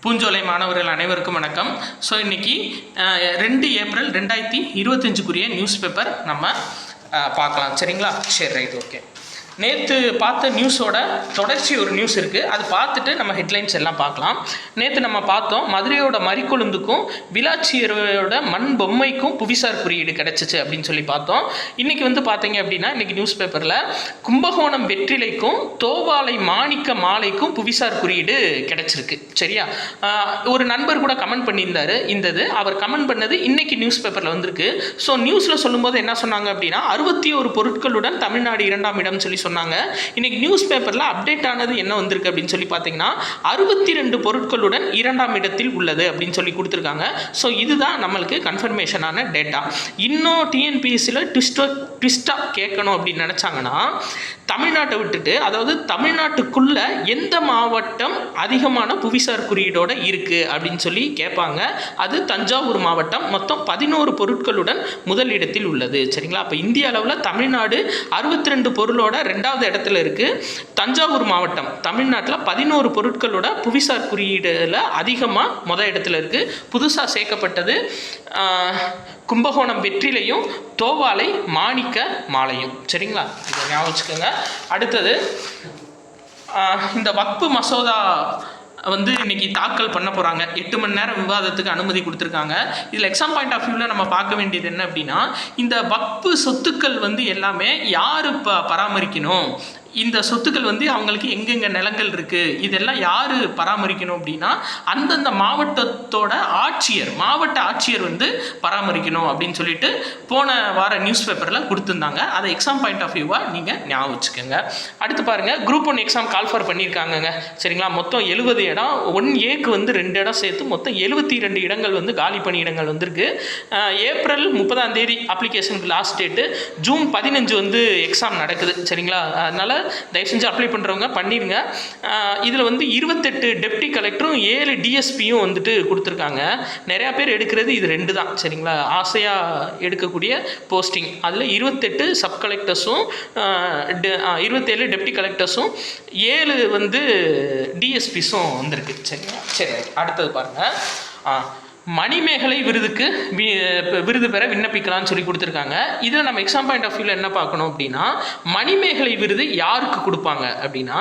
பூஞ்சோலை மாணவர்கள் அனைவருக்கும் வணக்கம். ஸோ இன்றைக்கி 2 ஏப்ரல் 2025 நியூஸ் பேப்பர் நம்ம பார்க்கலாம். சரிங்களா? சரி, ரைட், ஓகே. நேற்று பார்த்த நியூஸோட தொடர்ச்சி ஒரு நியூஸ் இருக்குது, அது பார்த்துட்டு நம்ம ஹெட்லைன்ஸ் எல்லாம் பார்க்கலாம். நேற்று நம்ம பார்த்தோம், மதுரையோட மறிக்கொழுந்துக்கும் விளாச்சியரோட மண் பொம்மைக்கும் புவிசார் குறியீடு கிடச்சிச்சு அப்படின்னு சொல்லி பார்த்தோம். இன்றைக்கி பார்த்தீங்க அப்படின்னா, இன்றைக்கி நியூஸ் பேப்பரில் கும்பகோணம் வெற்றிலைக்கும் தோவாலை மாணிக்க மாலைக்கும் புவிசார் குறியீடு கிடச்சிருக்கு. சரியா? ஒரு நண்பர் கூட கமெண்ட் பண்ணியிருந்தார். அவர் கமெண்ட் பண்ணது இன்றைக்கி நியூஸ் பேப்பரில் வந்திருக்கு. ஸோ நியூஸில் சொல்லும்போது என்ன சொன்னாங்க அப்படின்னா, 61 பொருட்களுடன் தமிழ்நாடு 2ஆம் இடம் சொல்லி சொன்னாங்க. இன்னைக்கு நியூஸ் பேப்பர்ல அப்டேட் ஆனது என்ன வந்திருக்கு அப்படின்னு சொல்லி பார்த்தீங்கன்னா, 62 பொருட்களுடன் 2ஆம் இடத்தில் உள்ளது அப்படின்னு சொல்லி கொடுத்துருக்காங்க. ஸோ இதுதான் நம்மளுக்கு கன்ஃபர்மேஷனான டேட்டா. இன்னும் டிஎன்பிஎஸ்சியில் ட்விஸ்டாக கேட்கணும் அப்படின்னு நினச்சாங்கன்னா, தமிழ்நாட்டை விட்டுட்டு, அதாவது தமிழ்நாட்டுக்குள்ள எந்த மாவட்டம் அதிகமான புவிசார் குறியீடோட இருக்குது அப்படின்னு சொல்லி கேட்பாங்க. அது தஞ்சாவூர் மாவட்டம், மொத்தம் 11 பொருட்களுடன் முதலிடத்தில் உள்ளது. சரிங்களா? அப்போ இந்திய அளவில் தமிழ்நாடு 62 பொருளோட 2வது இடத்துல இருக்குது. தஞ்சாவூர் மாவட்டம் தமிழ்நாட்டில் 11 பொருட்களோட புவிசார் குறியீடுல அதிகமாக முதல் இடத்துல இருக்குது. புதுசாக சேர்க்கப்பட்டது கும்பகோணம் வெற்றிலையும் தோவாலை மாணிக்க மாலையும். சரிங்களா? இதை ஞாபகம் வச்சுக்கோங்க. அடுத்தது, இந்த வக்ஃபு மசோதா இன்னைக்கு தாக்கல் பண்ண போகிறாங்க. 8 மணி நேரம் விவாதத்துக்கு அனுமதி கொடுத்துருக்காங்க. இதில் எக்ஸாம் பாயிண்ட் ஆஃப் வியூவில் நம்ம பார்க்க வேண்டியது என்ன அப்படின்னா, இந்த வக்ஃபு சொத்துக்கள் எல்லாமே யார் பராமரிக்கணும், இந்த சொத்துக்கள் அவங்களுக்கு எங்கெங்கே நிலங்கள் இருக்குது, இதெல்லாம் யார் பராமரிக்கணும் அப்படின்னா, அந்தந்த மாவட்டத்தோட ஆட்சியர், மாவட்ட ஆட்சியர் பராமரிக்கணும் அப்படின்னு சொல்லிட்டு போன வார நியூஸ் பேப்பரில் கொடுத்துருந்தாங்க. அதை எக்ஸாம் பாயிண்ட் ஆஃப் வியூவாக நீங்கள் ஞாபகம் வச்சுக்கோங்க. அடுத்து பாருங்கள், குரூப் 1 எக்ஸாம் கால் ஃபார் பண்ணியிருக்காங்கங்க. சரிங்களா? மொத்தம் 70 இடம், 1Aக்கு 2 இடம் சேர்த்து மொத்தம் 72 இடங்கள் காலி பணியிடங்கள் வந்திருக்கு. ஏப்ரல் 30ஆம் தேதி அப்ளிகேஷனுக்கு லாஸ்ட் டேட்டு. ஜூன் 15 எக்ஸாம் நடக்குது. சரிங்களா? அதனால் தயவு செஞ்சு அப்ளை பண்ணுறவங்க பண்ணிடுங்க. இதில் 28 டெப்டி கலெக்டரும் 7 டிஎஸ்பியும் கொடுத்துருக்காங்க. நிறையா பேர் எடுக்கிறது இது 2 தான். சரிங்களா? ஆசையாக எடுக்கக்கூடிய போஸ்டிங். அதில் 28 சப் கலெக்டர்ஸும் 27 டெப்டி கலெக்டர்ஸும் 7 டிஎஸ்பிஸும் வந்திருக்கு. சரிங்களா? சரி, அடுத்தது பாருங்கள். மணிமேகலை விருது பெற விண்ணப்பிக்கலாம்னு சொல்லி கொடுத்துருக்காங்க. இதில் நம்ம எக்ஸாம் பாயிண்ட் ஆஃப் வியூவில் என்ன பார்க்கணும் அப்படின்னா, மணிமேகலை விருது யாருக்கு கொடுப்பாங்க அப்படின்னா,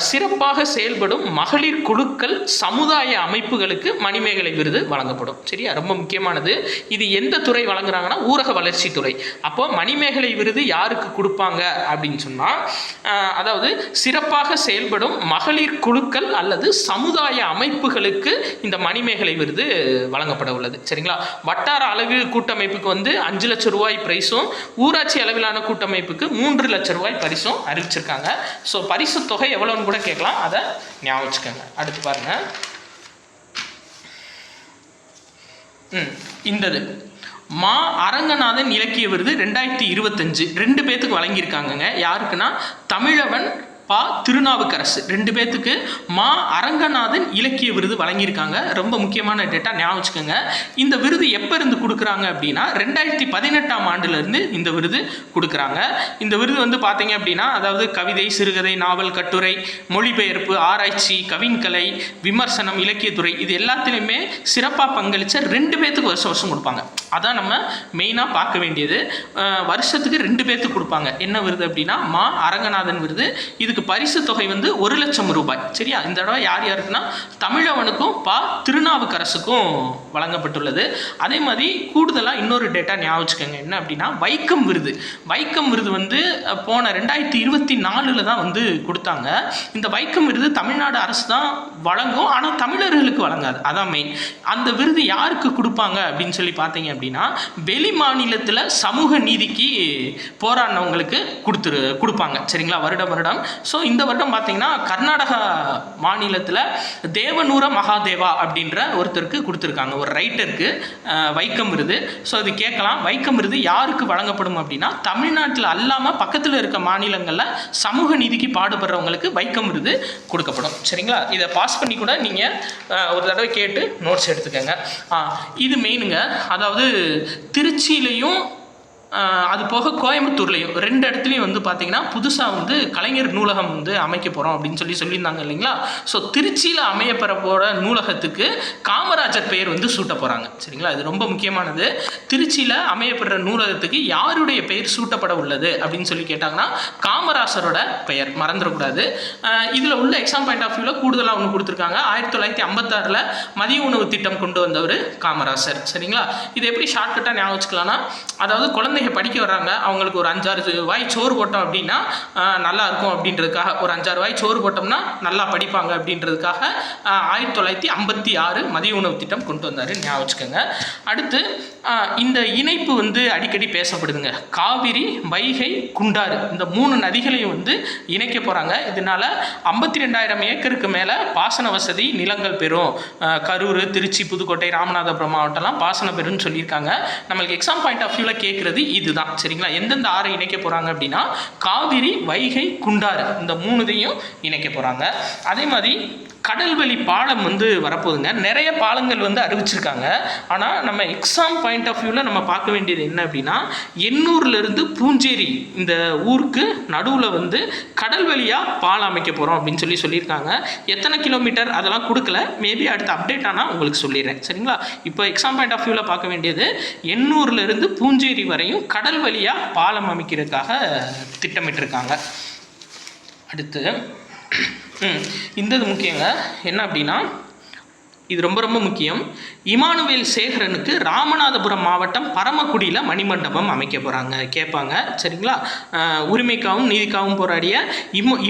சிறப்பாக செயல்படும் மகளிர் குழுக்கள், சமுதாய அமைப்புகளுக்கு மணிமேகலை விருது வழங்கப்படும். சரியா? ரொம்ப முக்கியமானது. இது எந்த துறை வழங்குறாங்கன்னா, ஊரக வளர்ச்சி துறை. அப்போ மணிமேகலை விருது யாருக்கு கொடுப்பாங்க அப்படின்னு சொன்னால், அதாவது சிறப்பாக செயல்படும் மகளிர் குழுக்கள் அல்லது சமுதாய அமைப்புகளுக்கு இந்த மணிமேகலை விருது வழங்கப்பட உள்ளது. சரிங்களா? வட்டார அளவு கூட்டமைப்புக்கு 5 லட்சம் ரூபாய் பிரைஸும், ஊராட்சி அளவிலான கூட்டமைப்புக்கு 3 லட்சம் ரூபாய் பரிசும் அறிவிச்சிருக்காங்க. ஸோ பரிசு தொகை எவ்வளோன்னு கூட கேட்கலாம், அதை ஞாபகம் வச்சுக்கோங்க. அடுத்து பாருங்க, இந்தது மா அரங்கநாதன் இலக்கிய விருது 2025 2 பேத்துக்கு வழங்கியிருக்காங்கங்க. யாருக்குன்னா, தமிழவன் பா திருநாவுக்கரசு 2 பேத்துக்கு மா அரங்கநாதன் இலக்கிய விருது வழங்கியிருக்காங்க. ரொம்ப முக்கியமான டேட்டா, ஞாபகம் வச்சுக்கோங்க. இந்த விருது எப்போ இருந்து கொடுக்குறாங்க அப்படின்னா, 2018ஆம் ஆண்டுலேருந்து இந்த விருது கொடுக்குறாங்க. இந்த விருது பார்த்தீங்க அப்படின்னா, அதாவது கவிதை, சிறுகதை, நாவல், கட்டுரை, மொழிபெயர்ப்பு, ஆராய்ச்சி, கவின்கலை, விமர்சனம், இலக்கியத்துறை, இது எல்லாத்துலேயுமே சிறப்பாக பங்களித்த 2 பேத்துக்கு வருஷம் கொடுப்பாங்க. அதான் நம்ம மெயினாக பார்க்க வேண்டியது. வருஷத்துக்கு 2 பேத்துக்கு கொடுப்பாங்க. என்ன விருது அப்படின்னா, மா அரங்கநாதன் விருது. இதுக்கு பரிசு தொகை 1 லட்சம் ரூபாய். சரியா? இந்த தடவை யார் யாருக்குன்னா, தமிழவனுக்கும் பா திருநாவுக்கரசுக்கும் வழங்கப்பட்டுள்ளது. அதே மாதிரி கூடுதலாக இன்னொரு டேட்டா ஞாபகம் வச்சுக்கோங்க. என்ன அப்படின்னா, வைக்கம் விருது. வைக்கம் விருது போன 2024 தான் கொடுத்தாங்க. இந்த வைக்கம் விருது தமிழ்நாடு அரசு தான் வழங்கும், ஆனால் தமிழர்களுக்கு வழங்காது. அதான் மெயின். அந்த விருது யாருக்கு கொடுப்பாங்க அப்படின்னு சொல்லி பார்த்தீங்க அப்படின்னா, வெளி மாநிலத்தில் சமூக நீதிக்கு போராடினவங்களுக்கு கொடுப்பாங்க. சரிங்களா? வருடம். ஸோ இந்த வருடம் பார்த்தீங்கன்னா, கர்நாடகா மாநிலத்தில் தேவநூர மகாதேவா அப்படின்ற ஒருத்தருக்கு கொடுத்துருக்காங்க, ஒரு ரைட்டருக்கு வைக்கம் விருது. ஸோ இது கேட்கலாம், வைக்கம் விருது யாருக்கு வழங்கப்படும் அப்படின்னா, தமிழ்நாட்டில் அல்லாமல் பக்கத்தில் இருக்க மாநிலங்களில் சமூக நீதிக்கு பாடுபடுறவங்களுக்கு வைக்கம் விருது கொடுக்கப்படும். சரிங்களா? இதை பாஸ் பண்ணி கூட நீங்கள் ஒரு தடவை கேட்டு நோட்ஸ் எடுத்துக்கோங்க. இது மெயினுங்க. அதாவது திருச்சியிலையும் அது போக கோயம்புத்தூர்லேயும் 2 இடத்துலையும் வந்து பார்த்திங்கன்னா புதுசாக வந்து கலைஞர் நூலகம் வந்து அமைக்க போகிறோம் அப்படின்னு சொல்லியிருந்தாங்க இல்லைங்களா. ஸோ திருச்சியில் அமையப்பெற போகிற நூலகத்துக்கு காமராஜர் பெயர் வந்து சூட்ட போகிறாங்க. சரிங்களா, இது ரொம்ப முக்கியமானது. திருச்சியில் அமையப்படுற நூலகத்துக்கு யாருடைய பெயர் சூட்டப்பட உள்ளது அப்படின்னு சொல்லி கேட்டாங்கன்னா காமராசரோட பெயர், மறந்துடக்கூடாது. இதில் உள்ள எக்ஸாம் பாயிண்ட் ஆஃப் வியூவில் கூடுதலாக ஒன்று கொடுத்துருக்காங்க. 1956 மதிய உணவு திட்டம் கொண்டு வந்தவர் காமராசர். சரிங்களா, இது எப்படி ஷார்ட்கட்டாக ஞாபகம் வச்சுக்கலாம்னா, அதாவது குழந்தைங்க படிக்க வர்றாங்க, அவங்களுக்கு ஒரு 5-6 வாய் சோறு போட்டோம் அப்படின்னா நல்லா இருக்கும் அப்படின்றதுக்காக, ஒரு 5-6 வாய் சோறு போட்டோம்னா நல்லா படிப்பாங்க அப்படின்றதுக்காக 1956 மதிய உணவு திட்டம் கொண்டு வந்தார், ஞாபகம் வச்சுக்கோங்க. அடுத்து இந்த இணைப்பு வந்து அடிக்கடி பேசப்படுதுங்க. காவிரி, வைகை, குண்டாறு இந்த 3 நதிகளையும் வந்து இணைக்க போகிறாங்க. இதனால 52,000 ஏக்கருக்கு மேலே பாசன வசதி நிலங்கள் பெறும். கரூர், திருச்சி, புதுக்கோட்டை, ராமநாதபுரம் மாவட்டம்லாம் பாசனம் பெறும்னு சொல்லியிருக்காங்க. நம்மளுக்கு எக்ஸாம் பாயிண்ட் ஆஃப் வியூவில் கேட்குறது இதுதான். சரிங்களா, எந்தெந்த ஆறை இணைக்க போகிறாங்க அப்படின்னா காவிரி, வைகை, குண்டாறு இந்த 3தையும் இணைக்க போகிறாங்க. அதே மாதிரி கடல்வழி பாலம் வந்து வரப்போகுதுங்க. நிறைய பாலங்கள் வந்து அறிவிச்சிருக்காங்க. ஆனால் நம்ம எக்ஸாம் பாயிண்ட் ஆஃப் வியூவில் நம்ம பார்க்க வேண்டியது என்ன அப்படின்னா, எண்ணூர்லேருந்து பூஞ்சேரி இந்த ஊருக்கு நடுவில் வந்து கடல் வழியாக பாலம் அமைக்க போகிறோம் அப்படின்னு சொல்லியிருக்காங்க. எத்தனை கிலோமீட்டர் அதெல்லாம் கொடுக்கல, மேபி அடுத்த அப்டேட் ஆனால் உங்களுக்கு சொல்லிடுறேன். சரிங்களா, இப்போ எக்ஸாம் பாயிண்ட் ஆஃப் வியூவில் பார்க்க வேண்டியது எண்ணூர்லேருந்து பூஞ்சேரி வரையும் கடல் வழியாக பாலம் அமைக்கிறதுக்காக திட்டமிட்டிருக்காங்க. அடுத்து இந்த இது முக்கியங்க. என்ன அப்படின்னா, இது ரொம்ப ரொம்ப முக்கியம். இமானுவேல் சேகரனுக்கு ராமநாதபுரம் மாவட்டம் பரமக்குடியில் மணிமண்டபம் அமைக்க போகிறாங்க, கேட்பாங்க. சரிங்களா, உரிமைக்காகவும் நீதிக்காகவும் போராடிய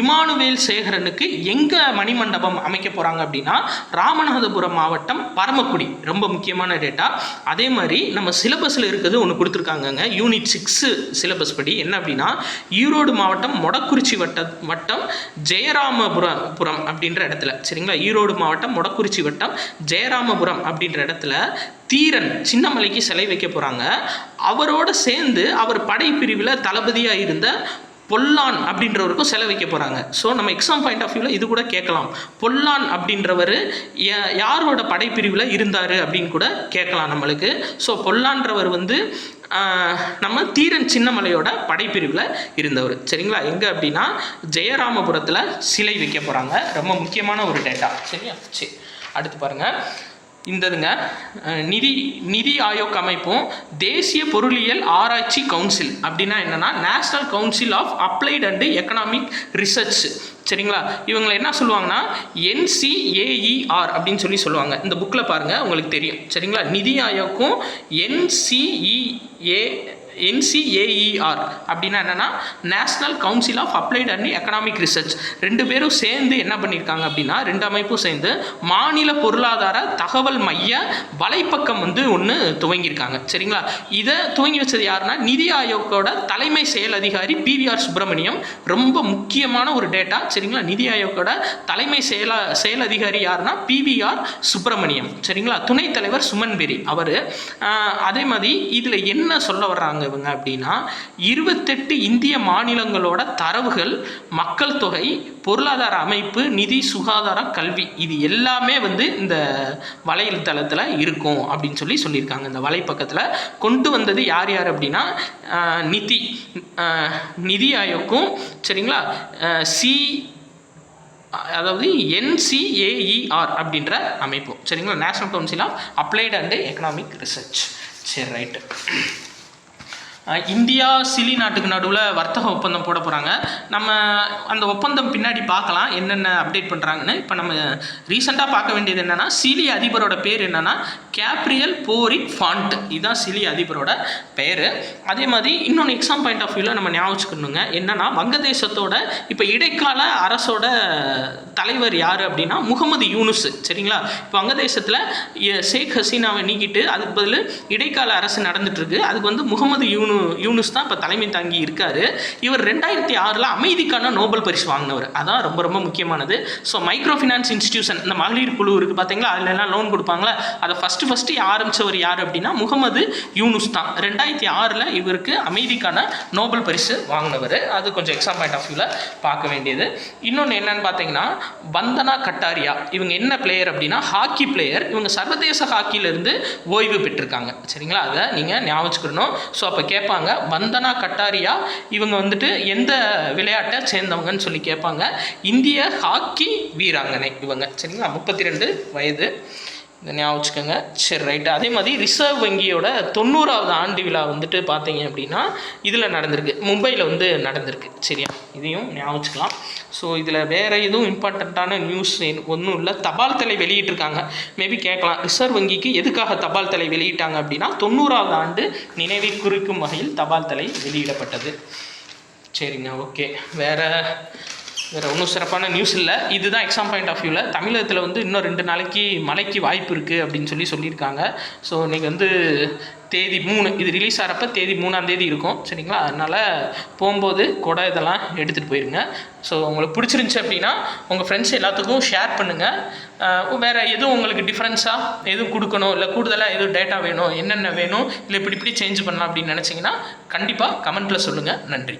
இமானுவேல் சேகரனுக்கு எங்கே மணிமண்டபம் அமைக்க போகிறாங்க அப்படின்னா ராமநாதபுரம் மாவட்டம் பரமக்குடி. ரொம்ப முக்கியமான டேட்டா. அதே மாதிரி நம்ம சிலபஸில் இருக்கிறது ஒன்று கொடுத்துருக்காங்கங்க. யூனிட் 6 சிலபஸ் படி என்ன அப்படின்னா, ஈரோடு மாவட்டம் மொடக்குறிச்சி வட்டம் ஜெயராமபுரம் அப்படின்ற இடத்துல. சரிங்களா, ஈரோடு மாவட்டம் மொடக்குறிச்சி வட்டம் ஜெயராமபுரம் அப்படின்ற இடத்துல தீரன் சின்னமலைக்கு சிலை வைக்க போகிறாங்க. அவரோட சேர்ந்து அவர் படைப்பிரிவில் தளபதியாக இருந்த பொல்லான் அப்படின்றவருக்கும் சிலை வைக்க போகிறாங்க. ஸோ நம்ம எக்ஸாம் பாயிண்ட் ஆஃப் வியூவில் இது கூட கேட்கலாம். பொல்லான் அப்படின்றவர் யாரோட படைப்பிரிவில் இருந்தார் அப்படின்னு கூட கேட்கலாம் நம்மளுக்கு. ஸோ பொல்லான்றவர் வந்து நம்ம தீரன் சின்னமலையோட படைப்பிரிவில் இருந்தவர். சரிங்களா, எங்கே அப்படின்னா ஜெயராமபுரத்தில் சிலை வைக்க போகிறாங்க. ரொம்ப முக்கியமான ஒரு டேட்டா. சரியா, சரி. அடுத்து பாருங்கள், இந்ததுங்க நிதி ஆயோக் அமைப்பும் தேசிய பொருளியல் ஆராய்ச்சி கவுன்சில் அப்படின்னா என்னென்னா national council of applied and economic research. சரிங்களா, இவங்களை என்ன சொல்லுவாங்கன்னா NCAER அப்படின்னு சொல்லுவாங்க. இந்த புக்கில் பாருங்கள், உங்களுக்கு தெரியும். சரிங்களா, நிதி ஆயோக்கும் NCAER அப்படின்னா என்னென்னா national council of applied and economic research. 2 பேரும் சேர்ந்து என்ன பண்ணியிருக்காங்க அப்படின்னா, 2 அமைப்பும் சேர்ந்து மாநில பொருளாதார தகவல் மைய வலைப்பக்கம் வந்து ஒன்று துவங்கியிருக்காங்க. சரிங்களா, இதை துவங்கி வச்சது யாருன்னா நிதி ஆயோக்கோட தலைமை செயல் அதிகாரி PVR சுப்பிரமணியம். ரொம்ப முக்கியமான ஒரு டேட்டா. சரிங்களா, நிதி ஆயோக்கோட தலைமை செயல் அதிகாரி யாருன்னா PVR சுப்பிரமணியம். சரிங்களா, துணைத் தலைவர் சுமன் பெரி அவர். அதே மாதிரி இதில் என்ன சொல்ல வர்றாங்க இவங்க அப்படின்னா, 28 இந்திய மாநிலங்களோட தரவுகள், மக்கள் தொகை, பொருளாதார அமைப்பு, நிதி, சுகாதாரம், கல்வி இது எல்லாமே வந்து இந்த வலைத்தளத்தில் இருக்கும் அப்படின்னு சொல்லியிருக்காங்க. இந்த வலைப்பக்கத்தில் கொண்டு வந்தது யார் அப்படின்னா நிதி ஆயோக்கும் சரிங்களா அதாவது NCAER அப்படின்ற அமைப்பு. சரிங்களா, national council of applied and economic research. சரி, ரைட்டு. இந்தியா சிலி நாட்டுக்கு நடுவில் வர்த்தக ஒப்பந்தம் போட போகிறாங்க. நம்ம அந்த ஒப்பந்தம் பின்னாடி பார்க்கலாம் என்னென்ன அப்டேட் பண்ணுறாங்கன்னு. இப்போ நம்ம ரீசெண்டாக பார்க்க வேண்டியது என்னென்னா, சிலி அதிபரோட பேர் என்னென்னா கேப்ரியல் போரிக் ஃபாண்ட். இதுதான் சிலி அதிபரோட பேர். அதே மாதிரி இன்னொன்று எக்ஸாம் பாயிண்ட் ஆஃப் வியூவில் நம்ம ஞாபகம் வச்சுக்கணுங்க. என்னென்னா வங்கதேசத்தோட இப்போ இடைக்கால அரசோட தலைவர் யார் அப்படின்னா முகமது யூனுஸ். சரிங்களா, இப்போ வங்கதேசத்தில் ஷேக் ஹசீனாவை நீக்கிட்டு அதுக்கு பதில் இடைக்கால அரசு நடந்துட்டுருக்கு. அதுக்கு வந்து முகமது யூனுஸ் தான் இப்போ தலைமை தாங்கி இருக்காரு. இவர் 2006 அமைதிக்கான நோபல் பரிசு வாங்கினவர். அதான் ரொம்ப ரொம்ப முக்கியமானது. ஸோ மைக்ரோ ஃபினான்ஸ் இன்ஸ்டிடியூஷன், இந்த மகளிர் குழு இருக்குது பார்த்தீங்களா, அதில் எல்லாம் லோன் கொடுப்பாங்களா, அதை ஃபஸ்ட்டு ஆரம்பித்தவர் யார் அப்படின்னா முகமது யூனுஸ் தான். 2006 இவருக்கு அமைதிக்கான நோபல் பரிசு வாங்கினவர். அது கொஞ்சம் எக்ஸாம் பாயிண்ட் ஆஃப் வியூவில் பார்க்க வேண்டியது. இன்னொன்று என்னன்னு பார்த்தீங்கன்னா வந்தனா கட்டாரியா. இவங்க என்ன பிளேயர் அப்படின்னா ஹாக்கி பிளேயர். இவங்க சர்வதேச ஹாக்கியிலேருந்து ஓய்வு பெற்றிருக்காங்க. சரிங்களா, அதை நீங்கள் ஞாபகம் வச்சுக்கணும். ஸோ அப்போ கேட்பாங்க. வந்தனா கட்டாரியா இவங்க வந்துட்டு எந்த விளையாட்டை சேர்ந்தவங்கன்னு சொல்லி கேட்பாங்க. இந்திய ஹாக்கி வீராங்கனை இவங்க, சரிங்களா? 32 வயது, இதை ஞாபகம் வச்சுக்கோங்க. சரி, ரைட்டு. அதே மாதிரி ரிசர்வ் வங்கியோட 90வது ஆண்டு விழா வந்துட்டு பார்த்தீங்க அப்படின்னா இதில் நடந்திருக்கு, மும்பையில் வந்து நடந்திருக்கு, சரியா? இதையும் ஞாபகம் வச்சுக்கலாம். ஸோ இதில் வேறு எதுவும் இம்பார்ட்டண்ட்டான நியூஸ் ஒன்றும் இல்லை. தபால் தலை வெளியிட்டிருக்காங்க. மேபி கேட்கலாம், ரிசர்வ் வங்கிக்கு எதுக்காக தபால் தலை வெளியிட்டாங்க அப்படின்னா 90வது ஆண்டு நினைவை குறிக்கும் வகையில் தபால் தலை வெளியிடப்பட்டது. சரிங்க, ஓகே. வேறு ஒன்றும் சிறப்பான நியூஸ் இல்லை. இதுதான் எக்ஸாம் பாயிண்ட் ஆஃப் வியூவில். தமிழகத்தில் வந்து இன்னும் 2 நாளைக்கு மழைக்கு வாய்ப்பு இருக்குது அப்படின்னு சொல்லியிருக்காங்க. ஸோ இன்றைக்கி வந்து தேதி 3, இது ரிலீஸ் ஆகிறப்ப தேதி 3ஆம் தேதி இருக்கும், சரிங்களா? அதனால் போகும்போது கூட இதெல்லாம் எடுத்துகிட்டு போயிருங்க. ஸோ உங்களுக்கு பிடிச்சிருந்துச்சி அப்படின்னா உங்கள் ஃப்ரெண்ட்ஸ் எல்லாத்துக்கும் ஷேர் பண்ணுங்கள். வேறு எதுவும் உங்களுக்கு டிஃப்ரென்ஸாக எதுவும் கொடுக்கணும், இல்லை கூடுதலாக எதுவும் டேட்டா வேணும், என்னென்ன வேணும், இல்லை இப்படி சேஞ்ச் பண்ணலாம் அப்படின்னு நினச்சிங்கன்னா கண்டிப்பாக கமெண்ட்டில் சொல்லுங்கள். நன்றி.